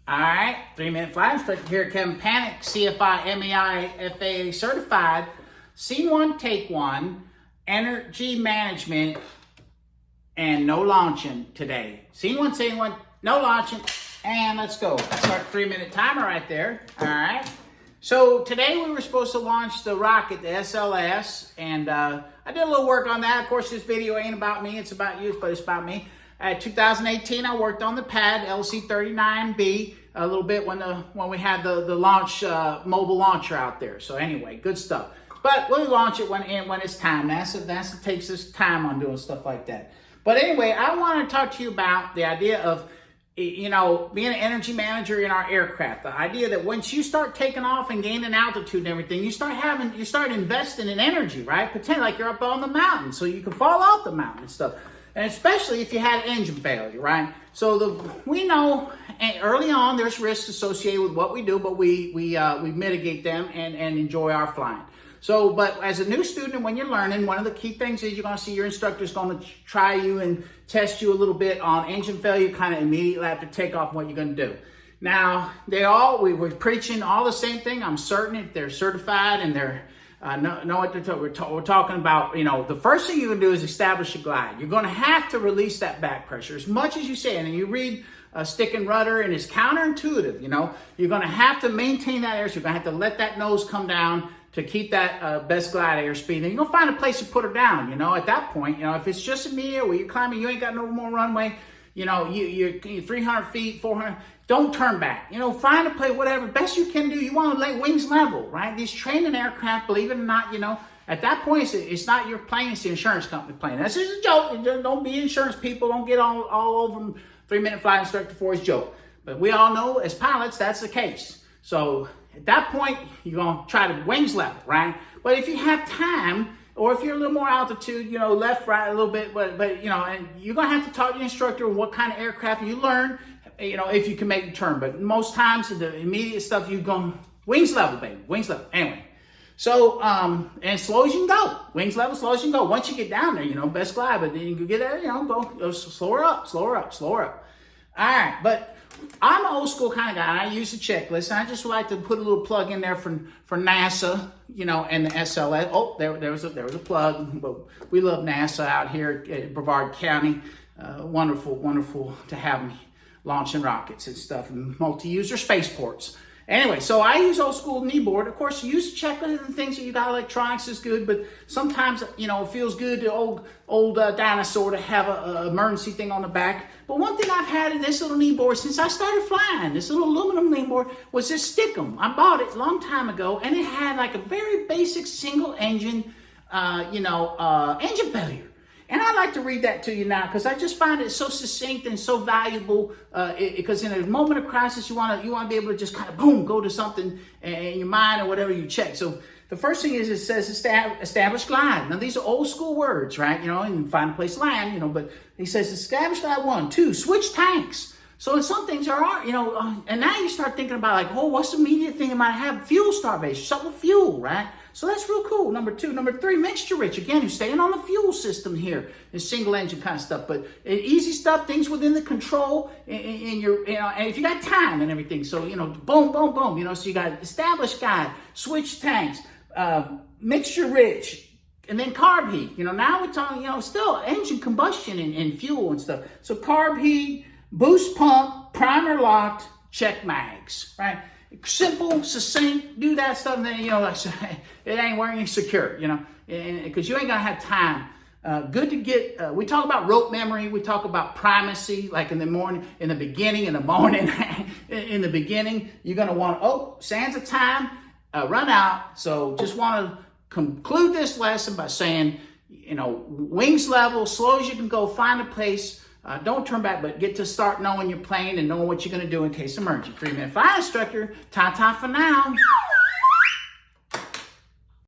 All right, 3-minute flight instructor here at Kevin Panic, CFI, MEI, FAA certified. Scene one, take one, energy management, and no launching today. Scene one, no launching, and let's go. Start 3-minute timer right there. All right. So today we were supposed to launch the rocket, the SLS, and I did a little work on that. Of course, this video ain't about me, it's about you, but it's about me. 2018, I worked on the pad, LC39B, a little bit when we had the launch, mobile launcher out there. So anyway, good stuff. But we'll launch it when it's time. NASA takes its time on doing stuff like that. But anyway, I want to talk to you about the idea of, you know, being an energy manager in our aircraft. The idea that once you start taking off and gaining altitude and everything, you start investing in energy, right? Pretend like you're up on the mountain so you can fall off the mountain and stuff. And especially if you had engine failure, right? So we know early on there's risks associated with what we do, but we mitigate them and enjoy our flying. So, but as a new student, when you're learning, one of the key things is you're going to see your instructor's going to try you and test you a little bit on engine failure, kind of immediately after takeoff, what you're going to do. Now, we were preaching all the same thing. I'm certain if they're certified and they're know what they're talking. We're talking about, you know, the first thing you can do is establish a glide. You're going to have to release that back pressure as much as you say. And you read Stick and Rudder, and it's counterintuitive. You know, you're going to have to maintain that air. So you're going to have to let that nose come down to keep that best glide airspeed. And you're going to find a place to put her down. You know, at that point, you know, if it's just in the air where you're climbing, you ain't got no more runway. You know, you're 300 feet, 400. Don't turn back. You know, find a place, whatever. Best you can do. You want to lay wings level, right? These training aircraft, believe it or not, you know, at that point, it's not your plane, it's the insurance company plane. That's just a joke. Don't be insurance people. Don't get all over them. 3-minute flight instructor for his joke. But we all know as pilots, that's the case. So at that point, you're going to try to wings level, right? But if you have time, or if you're a little more altitude, you know, left, right, a little bit, but you know, and you're going to have to talk to your instructor what kind of aircraft you learn, you know, if you can make the turn. But most times, the immediate stuff, you're going wings level, baby, wings level. Anyway, so, and slow as you can go. Wings level, slow as you can go. Once you get down there, you know, best glide, but then you can get there, you know, go slower up, slower up, slower up. All right, but I'm an old school kind of guy. I use a checklist. I just like to put a little plug in there for NASA, you know, and the SLS. Oh, there was a plug. But we love NASA out here at Brevard County. Wonderful to have them launching rockets and stuff, and multi-user spaceports. Anyway, so I use old school kneeboard. Of course, you use a checklist and things that you got. Electronics is good, but sometimes, you know, it feels good to old dinosaur to have a emergency thing on the back. But one thing I've had in this little kneeboard since I started flying, this little aluminum kneeboard, was this Stickum. I bought it a long time ago, and it had like a very basic single engine, engine failure. And I'd like to read that to you now because I just find it so succinct and so valuable. Because in a moment of crisis, you want to be able to just kind of boom, go to something in your mind or whatever you check. So the first thing is it says establish glide. Now these are old school words, right? You know, and find a place to land. You know, but he says establish glide 1, 2, switch tanks. So some things are, you know, and now you start thinking about like, oh, what's the immediate thing it might have? Fuel starvation, something with fuel, right? So that's real cool. Number 2. Number 3, mixture rich. Again, you're staying on the fuel system here. It's single engine kind of stuff, but easy stuff, things within the control in your, you know, and if you got time and everything. So, you know, boom, boom, boom, you know, so you got established guide, switch tanks, mixture rich, and then carb heat. You know, now we're talking, you know, still engine combustion and fuel and stuff. So carb heat, boost pump, primer locked, check mags, right? Simple, succinct, do that stuff, and then, you know, like, it ain't working secure, you know, because you ain't gonna have time. Good to get, we talk about rote memory, we talk about primacy, like in the morning, in the beginning, in the beginning, you're gonna want, sands of time, run out. So just wanna conclude this lesson by saying, you know, wings level, slow as you can go, find a place. Don't turn back, but get to start knowing your plane and knowing what you're going to do in case of emergency. 3-minute flight instructor, ta-ta for now.